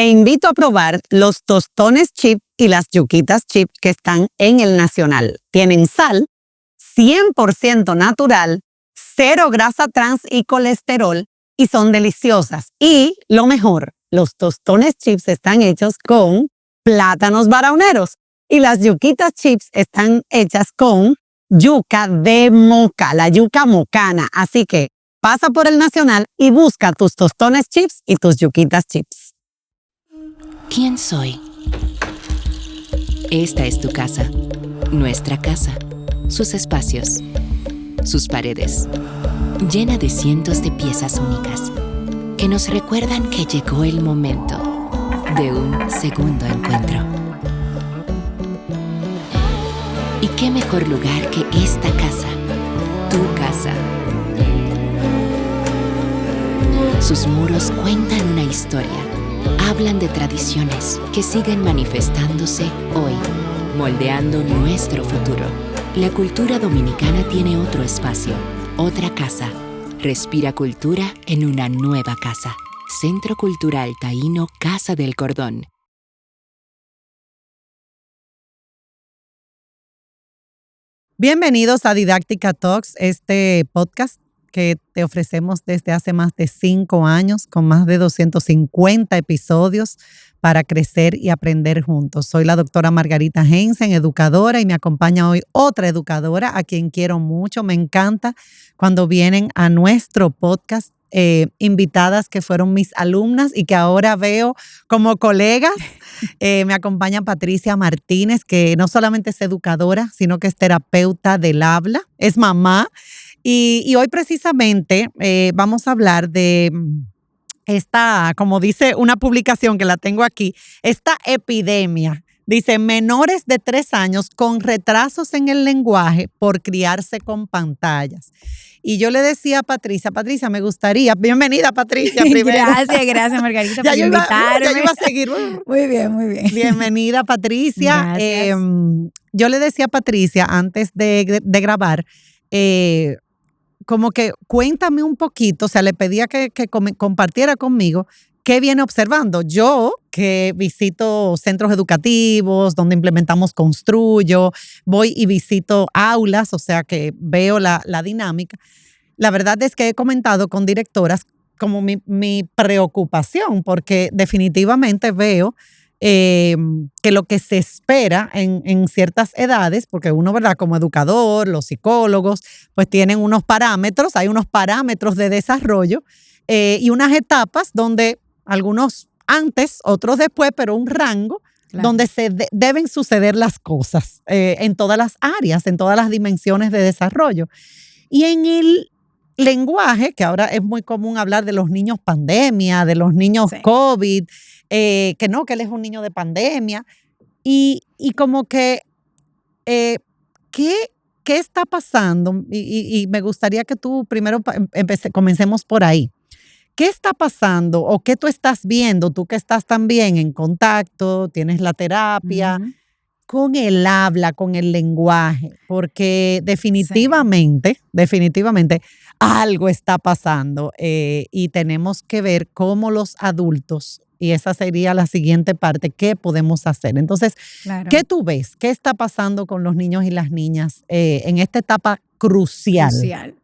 Te invito a probar los tostones chip y las yuquitas chip que están en El Nacional. Tienen sal, 100% natural, cero grasa trans y colesterol y son deliciosas. Y lo mejor, los tostones chips están hechos con plátanos barauneros y las yuquitas chips están hechas con yuca de moca, la yuca mocana. Así que pasa por El Nacional y busca tus tostones chips y tus yuquitas chips. ¿Quién soy? Esta es tu casa, nuestra casa, sus espacios, sus paredes, llena de cientos de piezas únicas que nos recuerdan que llegó el momento de un segundo encuentro. ¿Y qué mejor lugar que esta casa, tu casa? Sus muros cuentan una historia. Hablan de tradiciones que siguen manifestándose hoy, moldeando nuestro futuro. La cultura dominicana tiene otro espacio, otra casa. Respira cultura en una nueva casa. Centro Cultural Taíno Casa del Cordón. Bienvenidos a Didáctica Talks, este podcast que te ofrecemos desde hace más de 5 años, con más de 250 episodios para crecer y aprender juntos. Soy la doctora Margarita Hensen, educadora, y me acompaña hoy otra educadora a quien quiero mucho. Me encanta cuando vienen a nuestro podcast invitadas que fueron mis alumnas y que ahora veo como colegas. Me acompaña Patricia Martínez, que no solamente es educadora, sino que es terapeuta del habla, es mamá. Y hoy precisamente vamos a hablar de esta, como dice una publicación que la tengo aquí, esta epidemia. Dice, menores de 3 años con retrasos en el lenguaje por criarse con pantallas. Y yo le decía a Patricia, me gustaría, bienvenida Patricia primero. Gracias Margarita por invitarme. Ya yo iba a seguir. Muy bien. Bienvenida Patricia. Yo le decía a Patricia antes de grabar, como que cuéntame un poquito, o sea, le pedía que compartiera conmigo qué viene observando. Yo, que visito centros educativos donde implementamos Construyo, voy y visito aulas, o sea que veo la dinámica. La verdad es que he comentado con directoras como mi preocupación, porque definitivamente veo que lo que se espera en ciertas edades, porque uno, ¿verdad? Como educador, los psicólogos, pues tienen unos parámetros, hay unos parámetros de desarrollo y unas etapas donde algunos antes, otros después, pero un rango donde deben suceder las cosas en todas las áreas, en todas las dimensiones de desarrollo. Y en el lenguaje, que ahora es muy común hablar de los niños pandemia, de los niños COVID, que él es un niño de pandemia. Y como que, ¿qué está pasando? Y me gustaría que tú primero comencemos por ahí. ¿Qué está pasando o qué tú estás viendo, tú que estás también en contacto, tienes la terapia, con el habla, con el lenguaje? Porque definitivamente algo está pasando y tenemos que ver cómo los adultos, y esa sería la siguiente parte, ¿qué podemos hacer? Entonces, ¿qué tú ves? ¿Qué está pasando con los niños y las niñas en esta etapa crucial?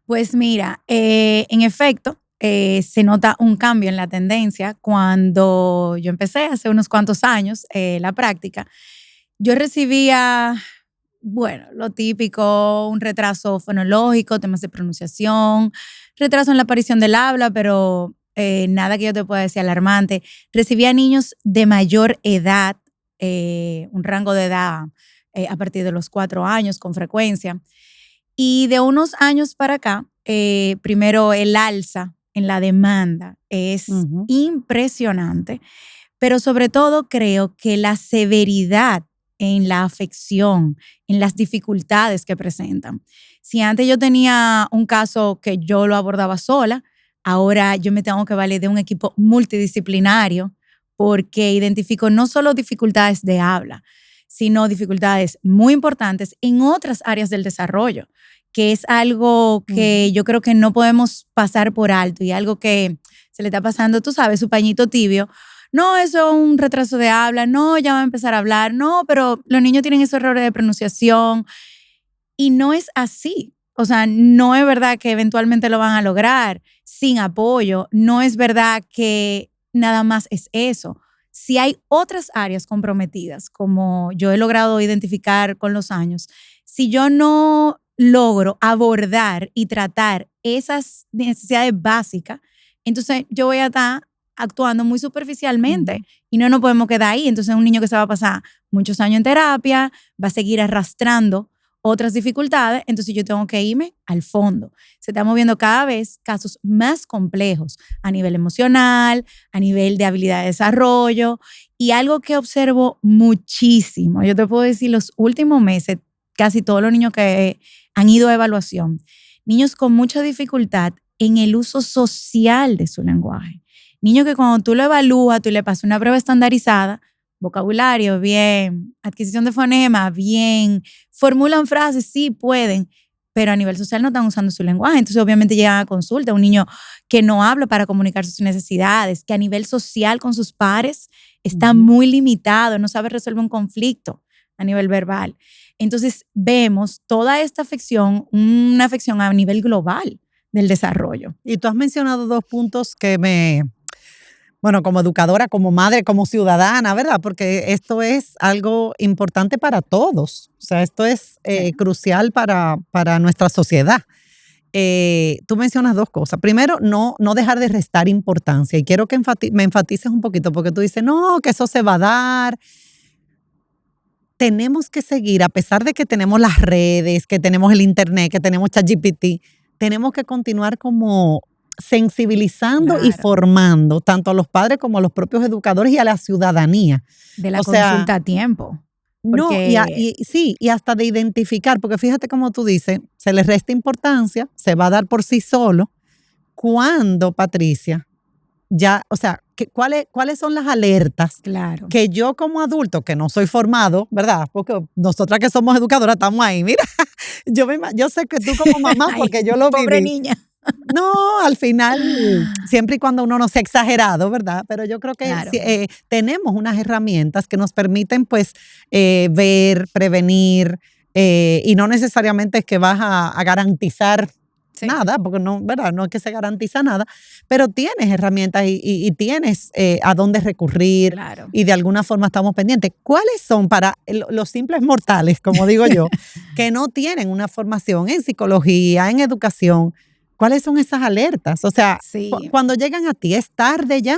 Pues mira, en efecto, se nota un cambio en la tendencia. Cuando yo empecé hace unos cuantos años la práctica, yo recibía, lo típico, un retraso fonológico, temas de pronunciación, retraso en la aparición del habla, pero nada que yo te pueda decir alarmante. Recibía niños de mayor edad, un rango de edad a partir de los 4 años con frecuencia. Y de unos años para acá, primero el alza en la demanda es impresionante, pero sobre todo creo que la severidad en la afección, en las dificultades que presentan. Si antes yo tenía un caso que yo lo abordaba sola, ahora yo me tengo que valer de un equipo multidisciplinario porque identifico no solo dificultades de habla, sino dificultades muy importantes en otras áreas del desarrollo, que es algo que yo creo que no podemos pasar por alto y algo que se le está pasando, tú sabes, su pañito tibio. no, eso es un retraso de habla, no, ya va a empezar a hablar, no, pero los niños tienen esos errores de pronunciación y no es así. O sea, no es verdad que eventualmente lo van a lograr sin apoyo, no es verdad que nada más es eso. Si hay otras áreas comprometidas, como yo he logrado identificar con los años, si yo no logro abordar y tratar esas necesidades básicas, entonces yo voy a estar actuando muy superficialmente y no nos podemos quedar ahí. Entonces un niño que se va a pasar muchos años en terapia va a seguir arrastrando otras dificultades, entonces yo tengo que irme al fondo. Se están moviendo cada vez casos más complejos a nivel emocional, a nivel de habilidad de desarrollo y algo que observo muchísimo. Yo te puedo decir los últimos meses, casi todos los niños que han ido a evaluación, niños con mucha dificultad en el uso social de su lenguaje. Niños que cuando tú lo evalúas, tú le pasas una prueba estandarizada, vocabulario, bien, adquisición de fonema, bien, formulan frases, sí pueden, pero a nivel social no están usando su lenguaje. Entonces, obviamente, llegan a consulta. Un niño que no habla para comunicar sus necesidades, que a nivel social con sus pares está muy limitado, no sabe resolver un conflicto a nivel verbal. Entonces, vemos toda esta afección, una afección a nivel global del desarrollo. Y tú has mencionado 2 puntos que bueno, como educadora, como madre, como ciudadana, ¿verdad? Porque esto es algo importante para todos. O sea, esto es crucial para nuestra sociedad. Tú mencionas 2 cosas. Primero, no dejar de restar importancia. Y quiero que me enfatices un poquito, porque tú dices, no, que eso se va a dar. Tenemos que seguir, a pesar de que tenemos las redes, que tenemos el internet, que tenemos ChatGPT, tenemos que continuar como sensibilizando y formando tanto a los padres como a los propios educadores y a la ciudadanía. De la consulta a tiempo. No, y hasta de identificar, porque fíjate como tú dices, se le resta importancia, se va a dar por sí solo. ¿Cuándo, Patricia? Ya, o sea, ¿cuáles son las alertas que yo como adulto, que no soy formado, ¿verdad? Porque nosotras que somos educadoras estamos ahí, mira, yo sé que tú como mamá, porque yo lo viví. Pobre niña. No, al final, siempre y cuando uno no sea exagerado, ¿verdad? Pero yo creo que tenemos unas herramientas que nos permiten, pues, ver, prevenir, y no necesariamente es que vas a garantizar nada, porque no, ¿verdad? No es que se garantiza nada, pero tienes herramientas y tienes a dónde recurrir y de alguna forma estamos pendientes. ¿Cuáles son para los simples mortales, como digo yo, que no tienen una formación en psicología, en educación? ¿Cuáles son esas alertas? O sea, cuando llegan a ti, ¿es tarde ya?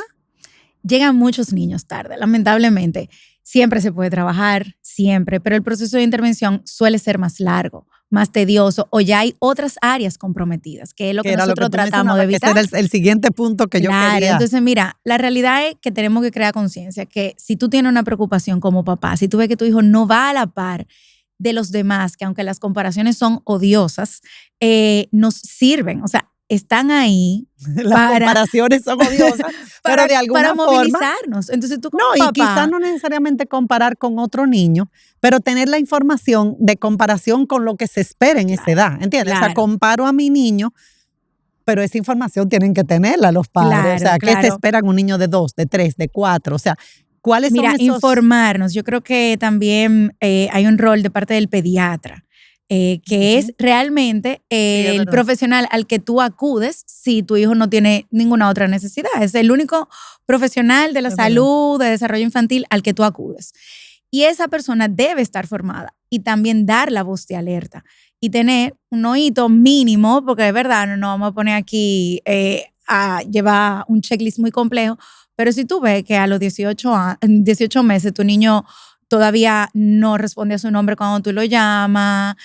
Llegan muchos niños tarde, lamentablemente. Siempre se puede trabajar, siempre, pero el proceso de intervención suele ser más largo, más tedioso, o ya hay otras áreas comprometidas, que es lo que nosotros tratamos de evitar. Ese era el siguiente punto que yo quería. Entonces, mira, la realidad es que tenemos que crear conciencia, que si tú tienes una preocupación como papá, si tú ves que tu hijo no va a la par de los demás, que aunque las comparaciones son odiosas, nos sirven, o sea, están ahí. Las comparaciones son odiosas, pero de alguna forma. Para movilizarnos. Entonces tú como papá. Y quizás no necesariamente comparar con otro niño, pero tener la información de comparación con lo que se espera en esa edad, ¿entiendes? O sea, comparo a mi niño, pero esa información tienen que tenerla los padres. O sea, ¿qué se espera en un niño de 2, de 3, de 4? O sea, ¿cuáles son esos? Informarnos. Yo creo que también hay un rol de parte del pediatra. Que es realmente el profesional al que tú acudes si tu hijo no tiene ninguna otra necesidad. Es el único profesional de la salud, de desarrollo infantil al que tú acudes. Y esa persona debe estar formada y también dar la voz de alerta y tener un oído mínimo, porque de verdad no vamos a poner aquí a llevar un checklist muy complejo, pero si tú ves que a los 18 meses tu niño todavía no responde a su nombre cuando tú lo llamas,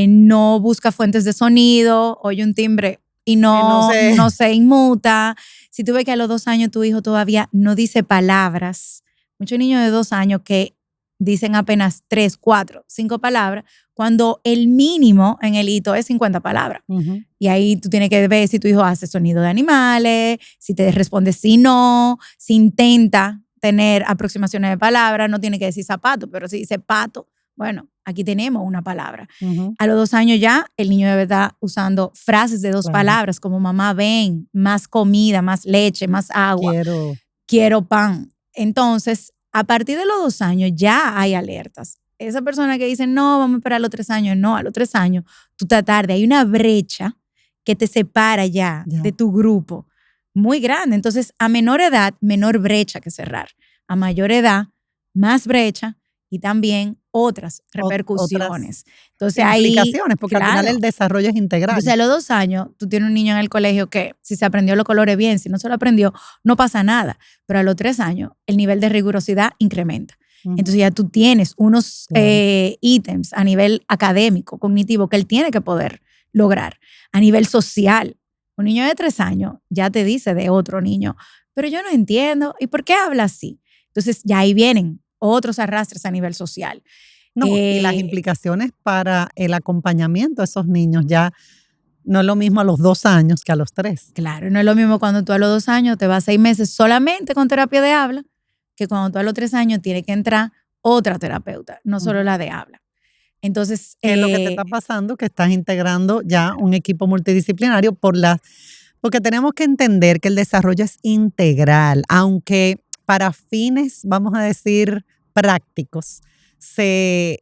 no busca fuentes de sonido, oye un timbre y no se inmuta. Si tú ves que a los 2 años tu hijo todavía no dice palabras, muchos niños de 2 años que dicen apenas 3, 4, 5 palabras, cuando el mínimo en el hito es 50 palabras. Y ahí tú tienes que ver si tu hijo hace sonido de animales, si te responde si no, si intenta tener aproximaciones de palabras, no tiene que decir zapato, pero si dice pato, bueno, aquí tenemos una palabra. A los 2 años ya el niño debe estar usando frases de 2 palabras como mamá ven, más comida, más leche, más agua, quiero pan. Entonces, a partir de los 2 años ya hay alertas. Esa persona que dice, no, vamos a esperar a los 3 años, no, a los 3 años, tú estás tarde. Hay una brecha que te separa ya de tu grupo muy grande. Entonces, a menor edad, menor brecha que cerrar. A mayor edad, más brecha y también otras repercusiones. Entonces, implicaciones, porque al final el desarrollo es integral. Entonces, a los 2 años, tú tienes un niño en el colegio que si se aprendió los colores bien, si no se lo aprendió, no pasa nada. Pero a los 3 años, el nivel de rigurosidad incrementa. Entonces ya tú tienes unos ítems a nivel académico, cognitivo, que él tiene que poder lograr. A nivel social, un niño de 3 años ya te dice de otro niño, pero yo no entiendo, ¿y por qué habla así? Entonces ya ahí vienen otros arrastres a nivel social. No, y las implicaciones para el acompañamiento de esos niños ya no es lo mismo a los 2 años que a los 3. Claro, no es lo mismo cuando tú a los 2 años te vas 6 meses solamente con terapia de habla, que cuando tú a los 3 años tiene que entrar otra terapeuta, no solo la de habla. Entonces, ¿qué es lo que te está pasando? Que estás integrando ya un equipo multidisciplinario porque tenemos que entender que el desarrollo es integral, aunque para fines, vamos a decir, prácticos, se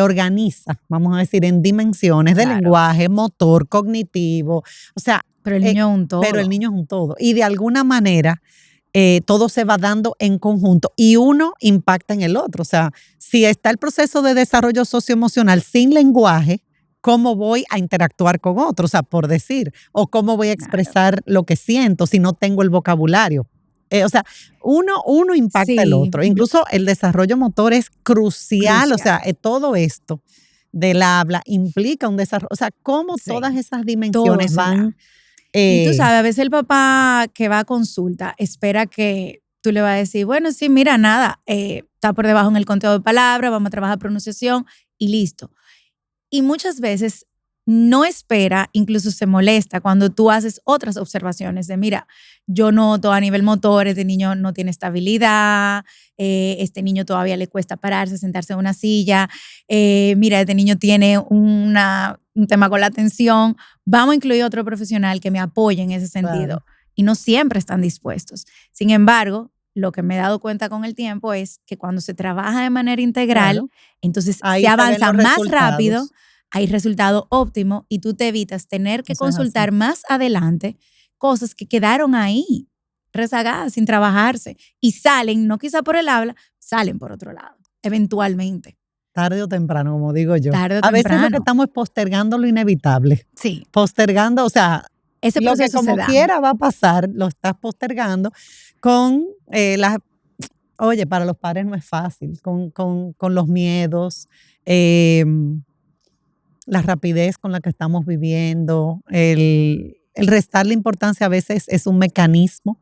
organiza, vamos a decir, en dimensiones de lenguaje, motor, cognitivo, o sea. Pero el niño es un todo. Pero el niño es un todo. Y de alguna manera todo se va dando en conjunto y uno impacta en el otro. O sea, si está el proceso de desarrollo socioemocional sin lenguaje, ¿cómo voy a interactuar con otros? O sea, por decir, o cómo voy a expresar lo que siento si no tengo el vocabulario. O sea, uno impacta al otro. Incluso el desarrollo motor es crucial. O sea, todo esto del habla implica un desarrollo. O sea, cómo todas esas dimensiones van. Y tú sabes, a veces el papá que va a consulta espera que tú le vas a decir, bueno, sí, mira, nada, está por debajo en el conteo de palabras, vamos a trabajar pronunciación y listo. Y muchas veces no espera, incluso se molesta cuando tú haces otras observaciones de, mira, yo noto a nivel motor, este niño no tiene estabilidad, este niño todavía le cuesta pararse, sentarse en una silla, mira, este niño tiene un tema con la atención, vamos a incluir otro profesional que me apoye en ese sentido. Claro. Y no siempre están dispuestos. Sin embargo, lo que me he dado cuenta con el tiempo es que cuando se trabaja de manera integral, claro, entonces ahí se avanza más rápido, hay resultado óptimo y tú te evitas tener que consultar más adelante cosas que quedaron ahí, rezagadas, sin trabajarse. Y salen, no quizá por el habla, salen por otro lado, eventualmente. Tarde o temprano, como digo yo. Tarde o temprano. A veces lo que estamos es postergando lo inevitable. Sí. Postergando, o sea, ese lo que como quiera va a pasar, lo estás postergando con las... Oye, para los padres no es fácil, con los miedos, la rapidez con la que estamos viviendo, el restarle importancia a veces es un mecanismo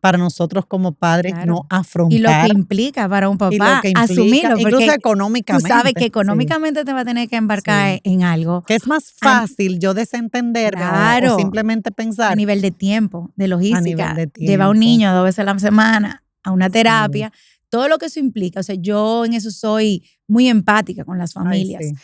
para nosotros como padres, claro, no afrontar. Y lo que implica para un papá asumirlo. Incluso económicamente. Tú sabes que económicamente te va a tener que embarcar en algo. Que es más fácil yo desentenderme o simplemente pensar. A nivel de tiempo, de logística. Lleva a un niño 2 veces a la semana a una terapia. Todo lo que eso implica. O sea, yo en eso soy muy empática con las familias. Ay, sí.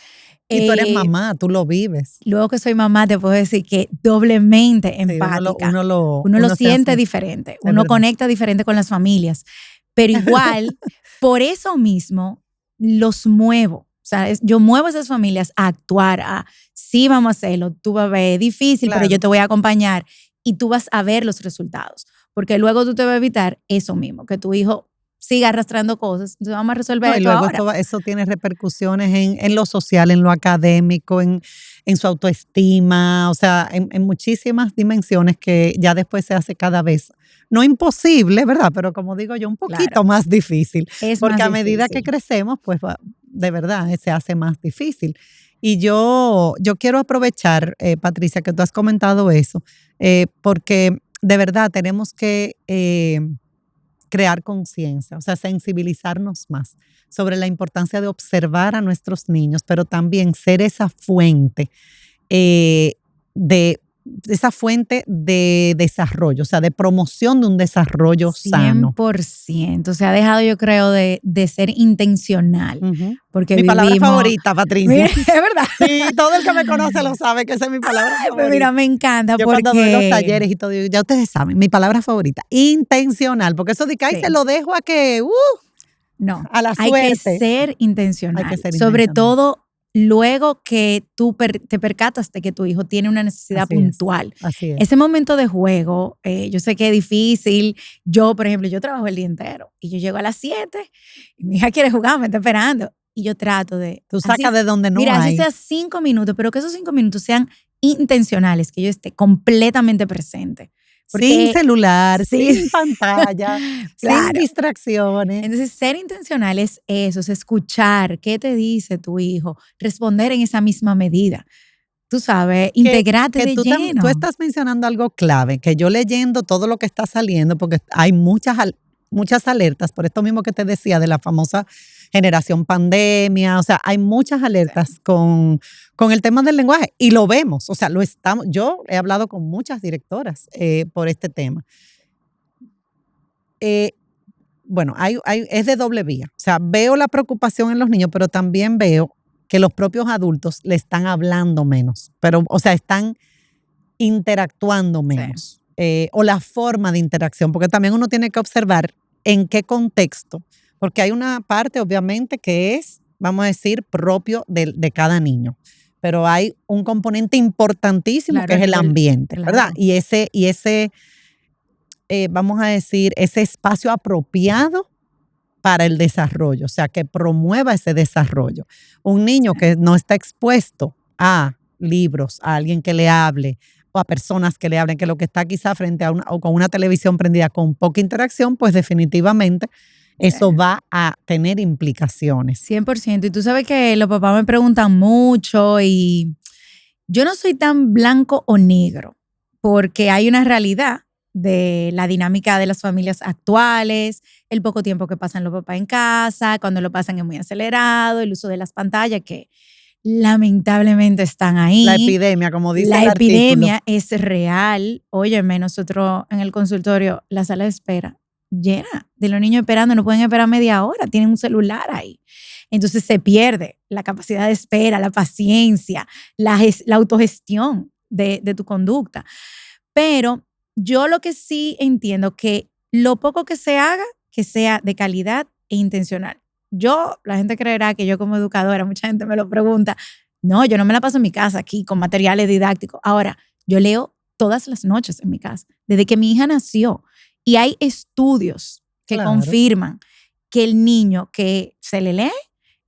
Y tú eres mamá, tú lo vives. Luego que soy mamá, te puedo decir que doblemente empática. Uno lo siente diferente. Uno conecta diferente con las familias. Pero igual, por eso mismo, los muevo. O sea, yo muevo a esas familias a actuar, sí, vamos a hacerlo. Tú vas a ver, es difícil, claro, pero yo te voy a acompañar y tú vas a ver los resultados. Porque luego tú te vas a evitar eso mismo, que tu hijo siga arrastrando cosas. Entonces vamos a resolver esto luego ahora. Eso tiene repercusiones en lo social, en lo académico, en su autoestima, o sea, en muchísimas dimensiones que ya después se hace cada vez, no imposible, ¿verdad? Pero como digo yo, un poquito más difícil. Porque a medida que crecemos, pues de verdad se hace más difícil. Y yo quiero aprovechar, Patricia, que tú has comentado eso, porque de verdad tenemos que crear conciencia, o sea, sensibilizarnos más sobre la importancia de observar a nuestros niños, pero también ser esa fuente de fuente de desarrollo, o sea, de promoción de un desarrollo sano. 100%. Se ha dejado, yo creo, de ser intencional. Porque mi palabra favorita, Patricia. Mira, es verdad. Sí, todo el que me conoce lo sabe que esa es mi palabra favorita. Pues mira, me encanta. Yo cuando doy los talleres y todo, ya ustedes saben, mi palabra favorita, intencional, porque eso de que ahí se lo dejo a que, no, a la suerte. Hay que ser intencional. Hay que ser sobre intencional. todo luego que tú te percatas de que tu hijo tiene una necesidad Así puntual. Así es. Ese momento de juego, yo sé que es difícil. Yo, por ejemplo, yo trabajo el día entero y yo llego a las 7 y mi hija quiere jugar, me está esperando. Y yo trato de... Tú sacas de donde no mira, hay. así sea 5 minutos, pero que esos 5 minutos sean intencionales, que yo esté completamente presente. Porque, sin celular, sin pantalla, claro, sin distracciones. Entonces, ser intencional es eso, es escuchar qué te dice tu hijo, responder en esa misma medida. Tú sabes, integrarte de lleno. Tú estás mencionando algo clave, que yo leyendo todo lo que está saliendo, porque hay muchas alertas, por esto mismo que te decía de la famosa generación pandemia, o sea, hay muchas alertas con el tema del lenguaje y lo vemos, o sea, yo he hablado con muchas directoras por este tema. Bueno, es de doble vía, o sea, veo la preocupación en los niños, pero también veo que los propios adultos le están hablando menos, pero, o sea, están interactuando menos. O la forma de interacción, porque también uno tiene que observar en qué contexto, porque hay una parte obviamente que es, vamos a decir, propio de cada niño, pero hay un componente importantísimo que es el ambiente, ¿verdad? Y ese vamos a decir, ese espacio apropiado para el desarrollo, o sea, que promueva ese desarrollo. Un niño que no está expuesto a libros, a alguien que le hable, o a personas que le hablen, que lo que está quizá frente a o con una televisión prendida con poca interacción, pues definitivamente eso va a tener implicaciones. 100%. Y tú sabes que los papás me preguntan mucho y yo no soy tan blanco o negro, porque hay una realidad de la dinámica de las familias actuales, el poco tiempo que pasan los papás en casa, cuando lo pasan es muy acelerado, el uso de las pantallas que lamentablemente están ahí. La epidemia, como dice el artículo. La epidemia es real. Óyeme, nosotros en el consultorio, la sala de espera llena de los niños esperando, no pueden esperar media hora, tienen un celular ahí. Entonces se pierde la capacidad de espera, la paciencia, la autogestión de tu conducta. Pero yo lo que sí entiendo que lo poco que se haga, que sea de calidad e intencional. La gente creerá que yo como educadora, mucha gente me lo pregunta, no, yo no me la paso en mi casa aquí con materiales didácticos. Ahora, yo leo todas las noches en mi casa, desde que mi hija nació. Y hay estudios que confirman que el niño que se le lee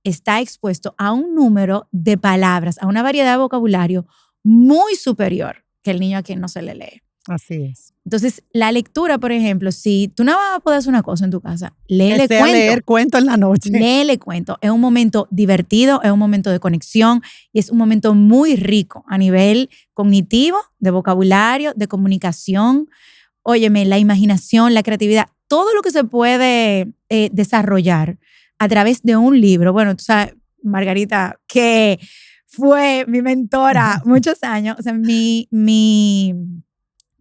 está expuesto a un número de palabras, a una variedad de vocabulario muy superior que el niño a quien no se le lee. Así es. Entonces, la lectura, por ejemplo, si tú no vas a poder hacer una cosa en tu casa, léele cuento. Leer cuento en la noche. Léele cuento. Es un momento divertido, es un momento de conexión y es un momento muy rico a nivel cognitivo, de vocabulario, de comunicación. Óyeme, la imaginación, la creatividad, todo lo que se puede desarrollar a través de un libro. Bueno, tú sabes, Margarita, que fue mi mentora muchos años, o sea, mi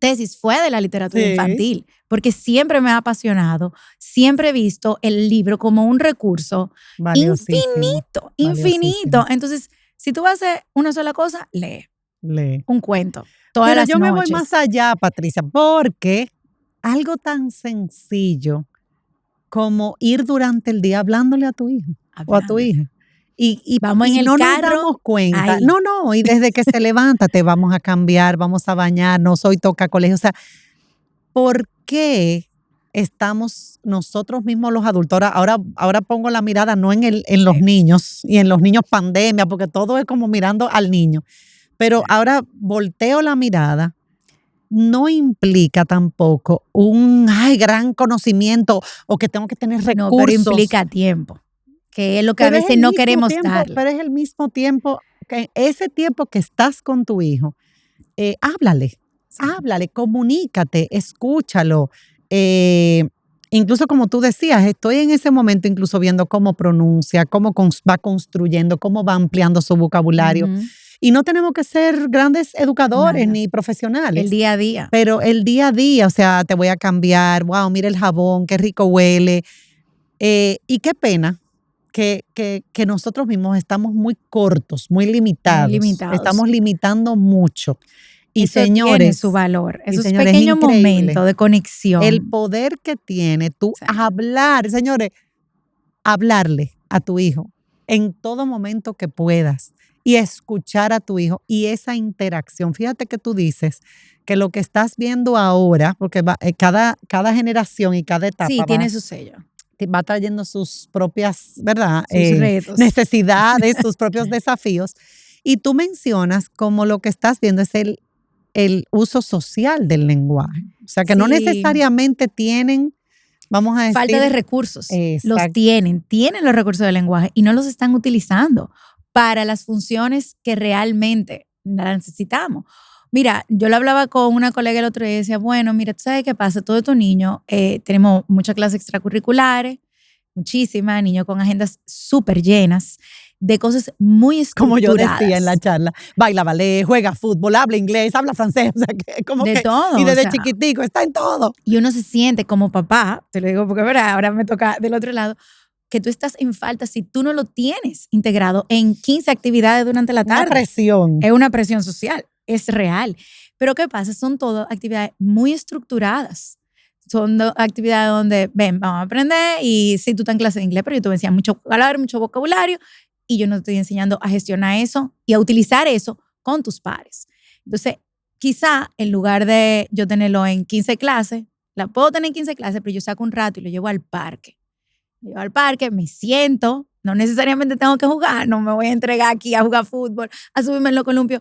tesis fue de la literatura infantil, porque siempre me ha apasionado, siempre he visto el libro como un recurso infinito. Entonces, si tú vas a hacer una sola cosa, lee. Un cuento. Todas las Pero yo noches. me voy más allá, Patricia, porque algo tan sencillo como ir durante el día hablándole a tu hijo o a tu hija. Y vamos en el no carro, nos damos cuenta. ahí. No, y desde que se levanta te vamos a cambiar, vamos a bañarnos, hoy toca colegio. O sea, ¿por qué estamos nosotros mismos los adultos? Ahora pongo la mirada no en los niños y en los niños pandemia, porque todo es como mirando al niño. Pero ahora volteo la mirada, no implica tampoco un gran conocimiento o que tengo que tener recursos. No, pero implica tiempo, que es lo que a veces no queremos darle. Pero es el mismo tiempo, que ese tiempo que estás con tu hijo, háblale, comunícate, escúchalo. Incluso como tú decías, estoy en ese momento incluso viendo cómo pronuncia, cómo va construyendo, cómo va ampliando su vocabulario. Y no tenemos que ser grandes educadores Nada. ni profesionales. El día a día. Pero el día a día, o sea, te voy a cambiar, wow, mira el jabón, qué rico huele. Y qué pena que nosotros mismos estamos muy cortos, muy limitados. Estamos limitando mucho. Y eso señores, tiene su valor. Esos señores, pequeños increíble. momentos de conexión. El poder que tiene tú Sí. hablar, señores, hablarle a tu hijo en todo momento que puedas y escuchar a tu hijo y esa interacción. Fíjate que tú dices que lo que estás viendo ahora, porque cada generación y cada etapa Sí, tiene su sello. va trayendo sus propias, ¿verdad? Sus retos. Necesidades, sus propios desafíos. Y tú mencionas como lo que estás viendo es el uso social del lenguaje. O sea, que no Sí. necesariamente tienen, vamos a decir… Falta de recursos. Los Exacto. tienen los recursos del lenguaje y no los están utilizando para las funciones que realmente la necesitamos. Mira, yo lo hablaba con una colega el otro día y decía, bueno, mira, ¿tú sabes qué pasa? Todos estos niños, tenemos muchas clases extracurriculares, muchísimas, niños con agendas súper llenas de cosas muy Como estructuradas. yo decía en la charla, baila ballet, juega fútbol, habla inglés, habla francés, o sea, que como De que… todo, Y desde o sea, chiquitico, está en todo. y uno se siente como papá, te lo digo porque ¿verdad? Ahora me toca del otro lado, que tú estás en falta si tú no lo tienes integrado en 15 actividades durante la tarde. Una presión. Es una presión social, es real. Pero ¿qué pasa? Son todas actividades muy estructuradas. Son actividades donde, ven, vamos a aprender y si tú estás en clase de inglés, pero yo te voy a enseñar mucho vocabulario y yo no te estoy enseñando a gestionar eso y a utilizar eso con tus pares. Entonces, quizá en lugar de yo tenerlo en 15 clases, la puedo tener en 15 clases, pero yo saco un rato y lo llevo al parque. Lo llevo al parque, me siento, no necesariamente tengo que jugar, no me voy a entregar aquí a jugar fútbol, a subirme en los columpios,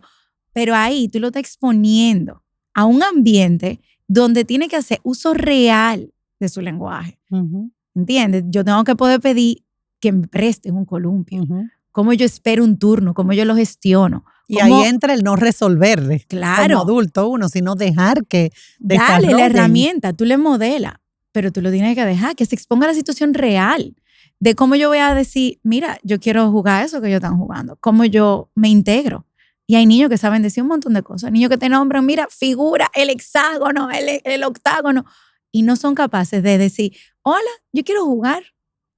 pero ahí tú lo estás exponiendo a un ambiente donde tiene que hacer uso real de su lenguaje. Ujú, ¿Entiendes? Yo tengo que poder pedir que me presten un columpio. ujú. Cómo yo espero un turno, cómo yo lo gestiono. Y cómo- ahí entra el no resolverle Claro. como adulto uno, sino dejar que Dale la desarrollen. herramienta, tú le modelas, pero tú lo tienes que dejar, que se exponga a la situación real de cómo yo voy a decir, mira, yo quiero jugar eso que ellos están jugando, cómo yo me integro. Y hay niños que saben decir un montón de cosas, niños que te nombran, mira, figura, el hexágono, el octágono, y no son capaces de decir, hola, yo quiero jugar.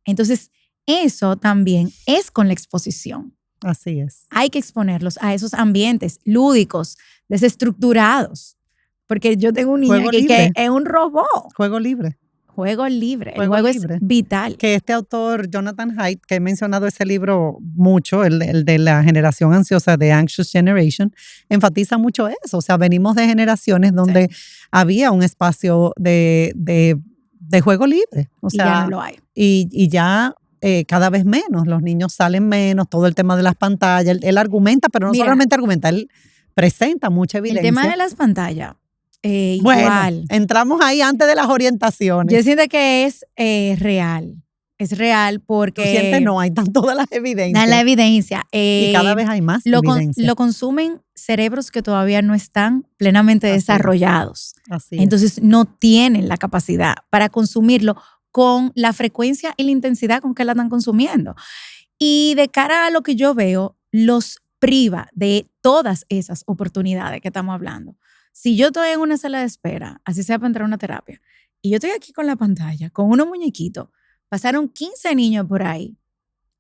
Entonces, eso también es con la exposición. Así es. Hay que exponerlos a esos ambientes lúdicos, desestructurados. Porque yo tengo un niño Juego que libre. es un robot. Juego libre. Juego libre. Juego el juego libre. es vital. Que este autor, Jonathan Haidt, que he mencionado ese libro mucho, el de la generación ansiosa, de Anxious Generation, enfatiza mucho eso. O sea, venimos de generaciones donde había un espacio de juego libre. O sea, y ya no lo hay. y ya cada vez menos. Los niños salen menos, todo el tema de las pantallas. Él argumenta, pero no Mira, solamente argumenta, él presenta mucha evidencia. El tema de las pantallas, Bueno, igual. entramos ahí antes de las orientaciones. Yo siento que es real. Es real porque… ¿Tú sientes? No, hay están todas las evidencias. Da la evidencia. Y cada vez hay más evidencia. Lo consumen cerebros que todavía no están plenamente desarrollados. Así es. Entonces no tienen la capacidad para consumirlo con la frecuencia y la intensidad con que la están consumiendo. Y de cara a lo que yo veo, los priva de todas esas oportunidades que estamos hablando. Si yo estoy en una sala de espera, así sea para entrar a una terapia, y yo estoy aquí con la pantalla, con unos muñequitos, pasaron 15 niños por ahí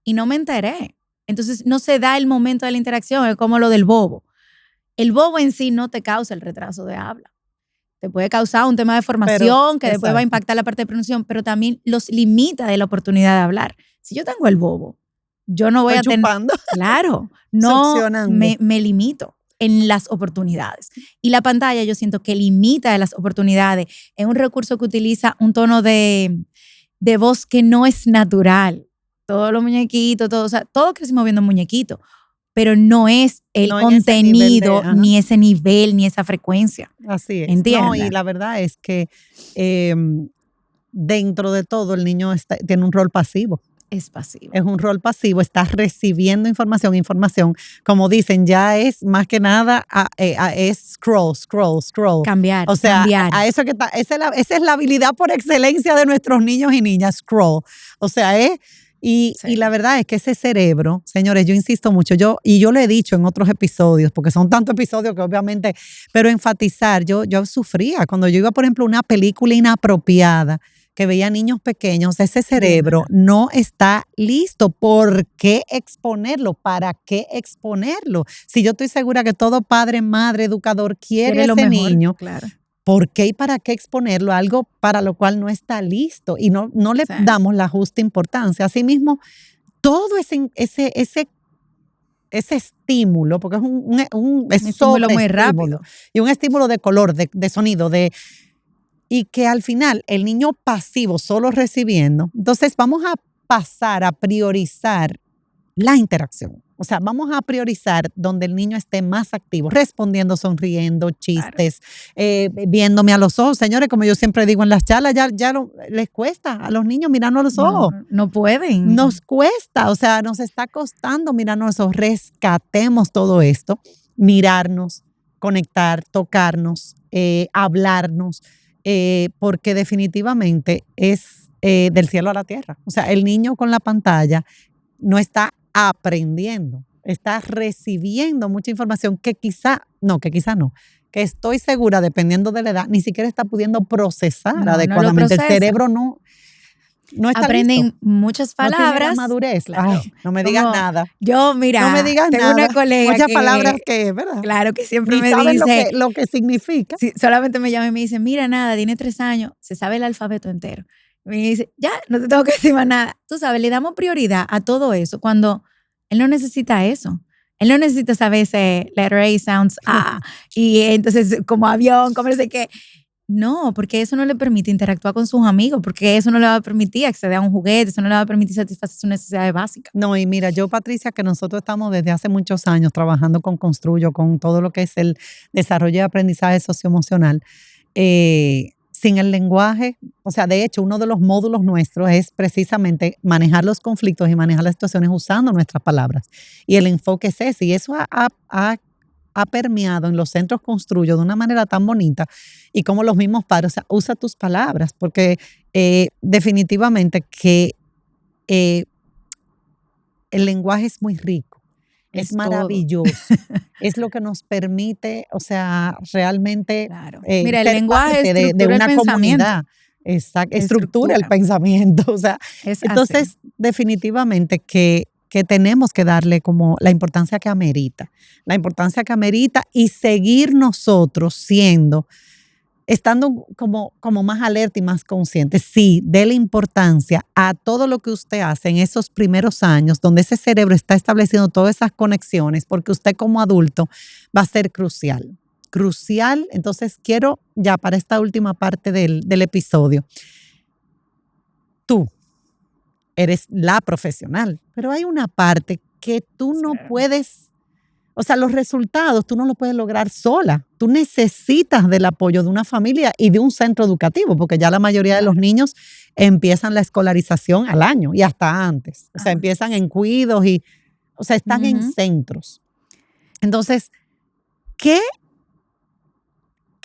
y no me enteré. Entonces no se da el momento de la interacción, es como lo del bobo. El bobo en sí no te causa el retraso de habla. Te puede causar un tema de formación que después va a impactar la parte de pronunciación, pero también los limita de la oportunidad de hablar. Si yo tengo el bobo, yo no voy a tener… Claro, no me limito en las oportunidades. Y la pantalla yo siento que limita las oportunidades. Es un recurso que utiliza un tono de voz que no es natural. Todos los muñequitos, todos crecimos viendo muñequitos, pero no es el contenido, ni ese nivel, ni esa frecuencia. Así es. ¿Entiendes? No, y la verdad es que dentro de todo el niño tiene un rol pasivo. Es pasivo. Es un rol pasivo, está recibiendo información, como dicen, ya es más que nada, es scroll. Cambiar, o sea, cambiar. A eso que esa es la habilidad por excelencia de nuestros niños y niñas, scroll. O sea, es Y Sí. la verdad es que ese cerebro, señores, yo insisto mucho, yo lo he dicho en otros episodios, porque son tantos episodios que obviamente, pero enfatizar, yo sufría cuando yo iba, por ejemplo, a una película inapropiada, que veía niños pequeños, ese cerebro no está listo. ¿Por qué exponerlo? ¿Para qué exponerlo? Si yo estoy segura que todo padre, madre, educador quiere lo ese mejor, niño, claro. ¿por qué y para qué exponerlo a algo para lo cual no está listo? Y no le Sí. damos la justa importancia. Asimismo, todo ese estímulo, porque es un estímulo muy sobreestímulo, rápido. y un estímulo de color, de sonido, y que al final el niño pasivo solo recibiendo, entonces vamos a pasar a priorizar la interacción. O sea, vamos a priorizar donde el niño esté más activo, respondiendo, sonriendo, chistes, viéndome a los ojos. Señores, como yo siempre digo en las charlas, les cuesta a los niños mirarnos a los ojos. No pueden. Nos cuesta, o sea, nos está costando mirarnos a los ojos. Rescatemos todo esto, mirarnos, conectar, tocarnos, hablarnos, porque definitivamente es del cielo a la tierra. O sea, el niño con la pantalla no está aprendiendo, está recibiendo mucha información que quizá no, que estoy segura, dependiendo de la edad, ni siquiera está pudiendo procesar No lo adecuadamente. El procesa. cerebro no está Aprenden listo. muchas No tiene la palabras. madurez. Claro. Ay, no me digas Como nada. Yo, mira, No me digas tengo nada. una colega Muchas que, palabras que, ¿verdad? claro, que siempre Ni me saben dice, lo que significa. sí, solamente me llama y me dice, mira, nada, tiene 3 años, se sabe el alfabeto entero. Me dice, ya, no te tengo que decir más nada. Tú sabes, le damos prioridad a todo eso cuando él no necesita eso. Él no necesita saber ese letter A sounds A. Y entonces, como avión, como no sé qué. No, porque eso no le permite interactuar con sus amigos, porque eso no le va a permitir acceder a un juguete, eso no le va a permitir satisfacer sus necesidades básicas. No, y mira, yo, Patricia, que nosotros estamos desde hace muchos años trabajando con Construyo, con todo lo que es el desarrollo de aprendizaje socioemocional, sin el lenguaje, o sea, de hecho, uno de los módulos nuestros es precisamente manejar los conflictos y manejar las situaciones usando nuestras palabras. Y el enfoque es ese, y eso ha permeado en los centros Construyo de una manera tan bonita, y como los mismos padres, o sea, usa tus palabras, porque definitivamente que el lenguaje es muy rico, es maravilloso, es lo que nos permite, o sea, realmente Claro. Mira, el ser lenguaje parte de estructura una el pensamiento. comunidad. Exacto, estructura el Estructura. pensamiento, o sea, Es entonces así. definitivamente que tenemos que darle como la importancia que amerita, y seguir nosotros estando como más alerta y más consciente. Sí, déle importancia a todo lo que usted hace en esos primeros años, donde ese cerebro está estableciendo todas esas conexiones, porque usted como adulto va a ser crucial. Crucial. Entonces quiero ya para esta última parte del episodio, tú eres la profesional, pero hay una parte que tú no puedes, o sea, los resultados tú no los puedes lograr sola. Tú necesitas del apoyo de una familia y de un centro educativo, porque ya la mayoría de los niños empiezan la escolarización al año y hasta antes. O sea, empiezan en cuidos o sea, están en centros. Entonces, ¿qué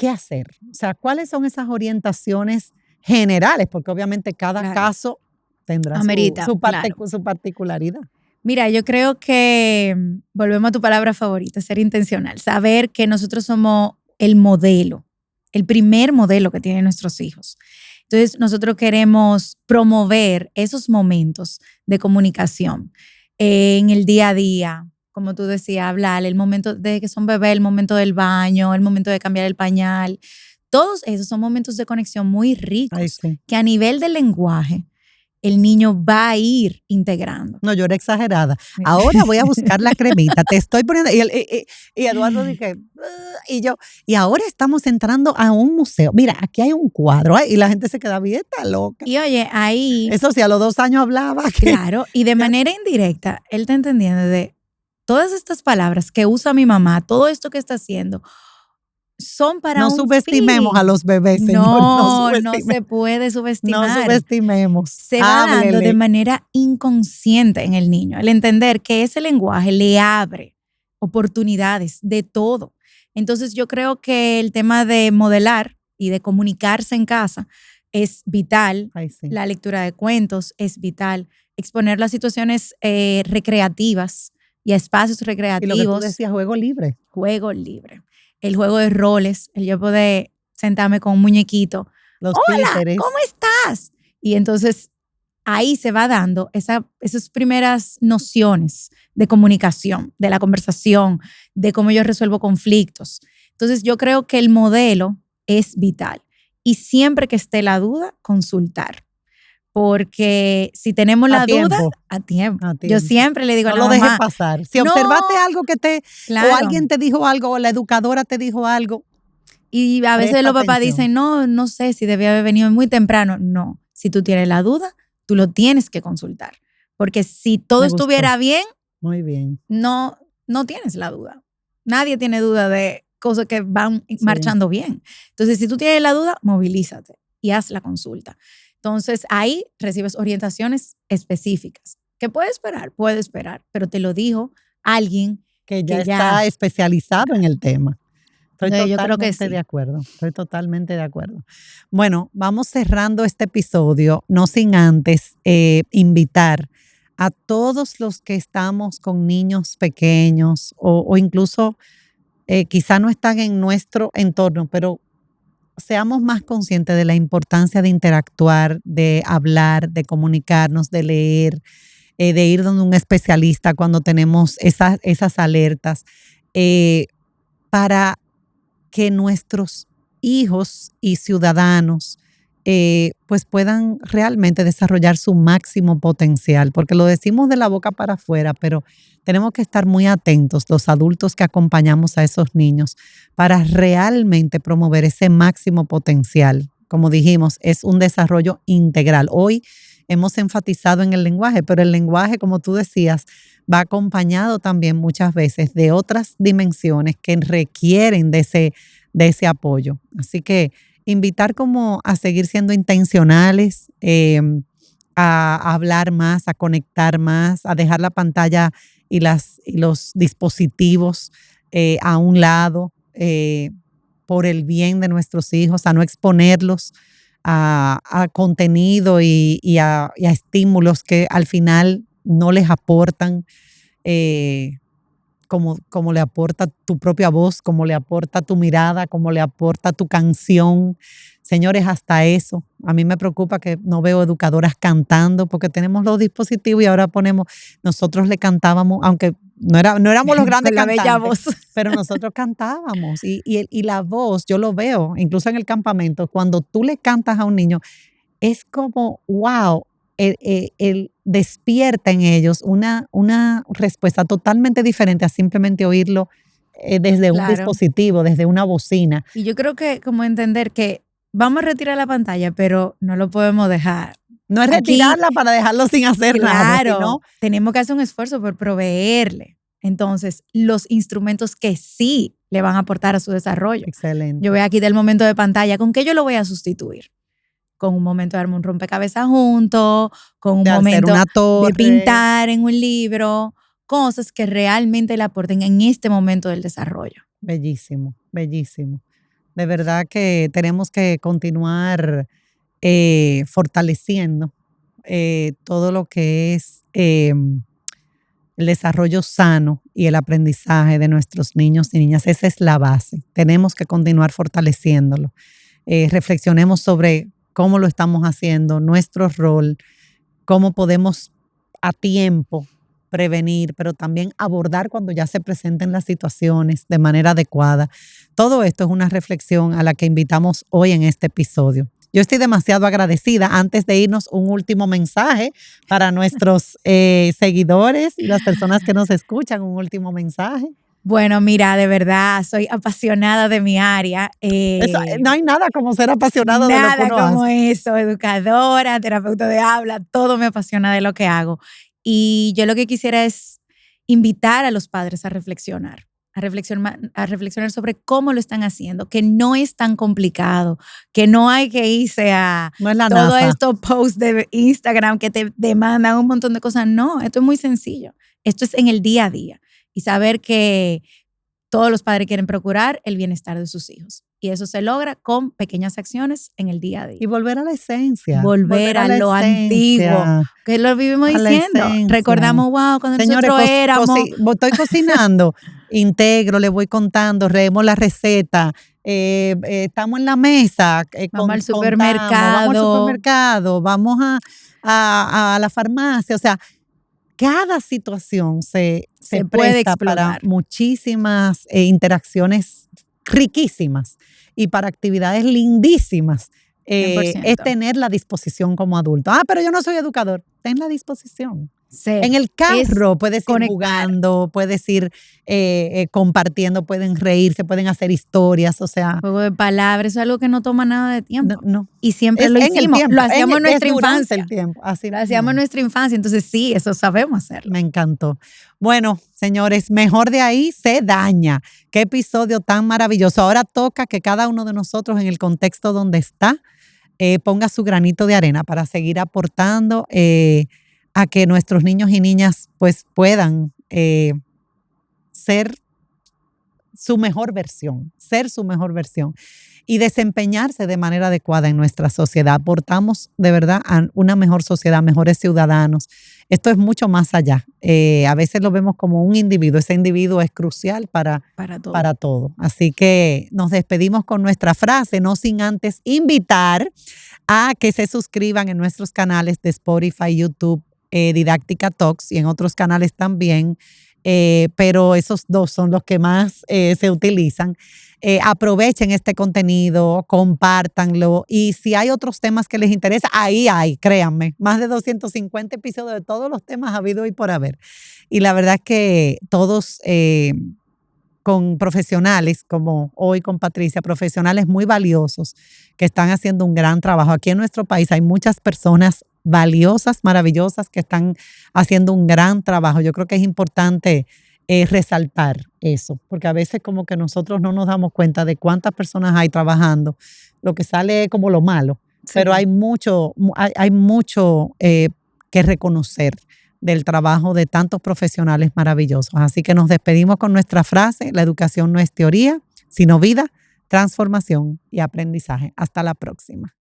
hacer? O sea, ¿cuáles son esas orientaciones generales? Porque obviamente cada caso tendrá Amerita, su claro. particularidad. Mira, yo creo que volvemos a tu palabra favorita, ser intencional, saber que nosotros somos el modelo, el primer modelo que tienen nuestros hijos. Entonces, nosotros queremos promover esos momentos de comunicación en el día a día, como tú decías, hablar, el momento de que son bebés, el momento del baño, el momento de cambiar el pañal. Todos esos son momentos de conexión muy ricos. Ay, sí. Que a nivel del lenguaje, el niño va a ir integrando. No, yo era exagerada. Ahora voy a buscar la cremita, te estoy poniendo. Y Eduardo dije, y yo, y ahora estamos entrando a un museo. Mira, aquí hay un cuadro, y la gente se queda bien, está loca. Y oye, ahí. Eso sí, a los 2 años hablaba. Claro, y de manera indirecta, él está entendiendo de todas estas palabras que usa mi mamá, todo esto que está haciendo, son para no un subestimemos fin. a los bebés, señor. No se puede subestimar. No subestimemos. Se va dando de manera inconsciente en el niño. El entender que ese lenguaje le abre oportunidades de todo. Entonces yo creo que el tema de modelar y de comunicarse en casa es vital. Ay, sí. La lectura de cuentos es vital. exponerlo a situaciones recreativas y a espacios Y recreativos. lo que tú decías, juego libre. Juego libre. El juego de roles, el yo poder sentarme con un muñequito. Los Hola, títeres. ¿cómo estás? Y entonces ahí se va dando esas primeras nociones de comunicación, de la conversación, de cómo yo resuelvo conflictos. Entonces yo creo que el modelo es vital. Y siempre que esté la duda, consultar. Porque si tenemos la duda, a tiempo. Yo siempre le digo no a la lo mamá, dejes pasar. Si no, observaste algo claro. o alguien te dijo algo o la educadora te dijo algo. Y a veces presta los papás atención. dicen, no sé si debía haber venido muy temprano. No, si tú tienes la duda, tú lo tienes que consultar. Porque si todo Me gustó. estuviera bien, Muy bien. no tienes la duda. Nadie tiene duda de cosas que van marchando bien. Entonces, si tú tienes la duda, movilízate y haz la consulta. Entonces, ahí recibes orientaciones específicas. ¿Qué puede esperar? Puede esperar, pero te lo dijo alguien que ya está especializado en el tema. Estoy yo creo que totalmente sí. de acuerdo. Estoy totalmente de acuerdo. Bueno, vamos cerrando este episodio, no sin antes invitar a todos los que estamos con niños pequeños o incluso quizá no están en nuestro entorno, pero seamos más conscientes de la importancia de interactuar, de hablar, de comunicarnos, de leer, de ir donde un especialista cuando tenemos esas alertas, para que nuestros hijos y ciudadanos pues puedan realmente desarrollar su máximo potencial, porque lo decimos de la boca para afuera, pero tenemos que estar muy atentos, los adultos que acompañamos a esos niños, para realmente promover ese máximo potencial. Como dijimos, es un desarrollo integral. Hoy hemos enfatizado en el lenguaje, pero el lenguaje, como tú decías, va acompañado también muchas veces de otras dimensiones que requieren de ese apoyo. Así que invitar como a seguir siendo intencionales, a hablar más, a conectar más, a dejar la pantalla y los dispositivos a un lado por el bien de nuestros hijos, a no exponerlos a contenido y a estímulos que al final no les aportan como le aporta tu propia voz, como le aporta tu mirada, como le aporta tu canción. Señores, hasta eso. A mí me preocupa que no veo educadoras cantando porque tenemos los dispositivos y ahora nosotros le cantábamos, aunque no éramos los grandes Con la cantantes, bella voz. pero nosotros cantábamos y la voz, yo lo veo, incluso en el campamento, cuando tú le cantas a un niño, es como, wow, él despierta en ellos una respuesta totalmente diferente a simplemente oírlo desde un dispositivo, desde una bocina. Y yo creo que como entender que vamos a retirar la pantalla, pero no lo podemos dejar. No es retirarla para dejarlo sin hacer nada. Claro, tenemos que hacer un esfuerzo por proveerle. Entonces, los instrumentos que sí le van a aportar a su desarrollo. Excelente. Yo voy a quitar el momento de pantalla. ¿Con qué yo lo voy a sustituir? Con un momento de armar un rompecabezas juntos, con un momento de pintar en un libro, cosas que realmente le aporten en este momento del desarrollo. Bellísimo, bellísimo. De verdad que tenemos que continuar fortaleciendo todo lo que es el desarrollo sano y el aprendizaje de nuestros niños y niñas. Esa es la base. Tenemos que continuar fortaleciéndolo. Reflexionemos sobre cómo lo estamos haciendo, nuestro rol, cómo podemos a tiempo prevenir, pero también abordar cuando ya se presenten las situaciones de manera adecuada. Todo esto es una reflexión a la que invitamos hoy en este episodio. Yo estoy demasiado agradecida. Antes de irnos, un último mensaje para nuestros seguidores y las personas que nos escuchan, un último mensaje. Bueno, mira, de verdad, soy apasionada de mi área. No hay nada como ser apasionado de lo que uno hace. Nada como eso, educadora, terapeuta de habla, todo me apasiona de lo que hago. Y yo lo que quisiera es invitar a los padres a reflexionar sobre cómo lo están haciendo, que no es tan complicado, que no hay que irse a todos estos posts de Instagram que te demandan un montón de cosas. No, esto es muy sencillo. Esto es en el día a día. Y saber que todos los padres quieren procurar el bienestar de sus hijos. Y eso se logra con pequeñas acciones en el día a día. Y volver a la esencia. Volver a lo antiguo, que lo vivimos diciendo. Recordamos, wow, cuando Señores, nosotros éramos. Estoy cocinando, integro, le voy contando, leemos la receta, estamos en la mesa. Vamos al supermercado. Vamos al supermercado, vamos a la farmacia. O sea, cada situación se puede presta explorar para muchísimas interacciones riquísimas y para actividades lindísimas. 100%. Es tener la disposición como adulto. Pero yo no soy educador. Ten la disposición. Sí, en el carro puedes ir conectar. jugando, puedes ir compartiendo, pueden reírse, pueden hacer historias, o sea. Juego de palabras, eso es algo que no toma nada de tiempo. No. Y siempre lo hicimos, lo hacíamos en nuestra infancia. El tiempo. Así lo hacíamos en nuestra infancia, entonces sí, eso sabemos hacerlo. Me encantó. Bueno, señores, mejor de ahí se daña. Qué episodio tan maravilloso. Ahora toca que cada uno de nosotros en el contexto donde está ponga su granito de arena para seguir aportando a que nuestros niños y niñas pues puedan ser su mejor versión y desempeñarse de manera adecuada en nuestra sociedad. Aportamos de verdad a una mejor sociedad, mejores ciudadanos. Esto es mucho más allá. A veces lo vemos como un individuo. Ese individuo es crucial para todo. Así que nos despedimos con nuestra frase, no sin antes invitar a que se suscriban en nuestros canales de Spotify, YouTube, Didáctica Talks y en otros canales también, pero esos dos son los que más se utilizan. Aprovechen este contenido, compártanlo y si hay otros temas que les interesa, ahí hay, créanme, más de 250 episodios de todos los temas habido y por haber. Y la verdad es que todos con profesionales, como hoy con Patricia, profesionales muy valiosos que están haciendo un gran trabajo. Aquí en nuestro país hay muchas personas valiosas, maravillosas, que están haciendo un gran trabajo. Yo creo que es importante resaltar eso, porque a veces como que nosotros no nos damos cuenta de cuántas personas hay trabajando. Lo que sale es como lo malo, sí. Pero hay mucho que reconocer del trabajo de tantos profesionales maravillosos. Así que nos despedimos con nuestra frase: la educación no es teoría, sino vida, transformación y aprendizaje. Hasta la próxima.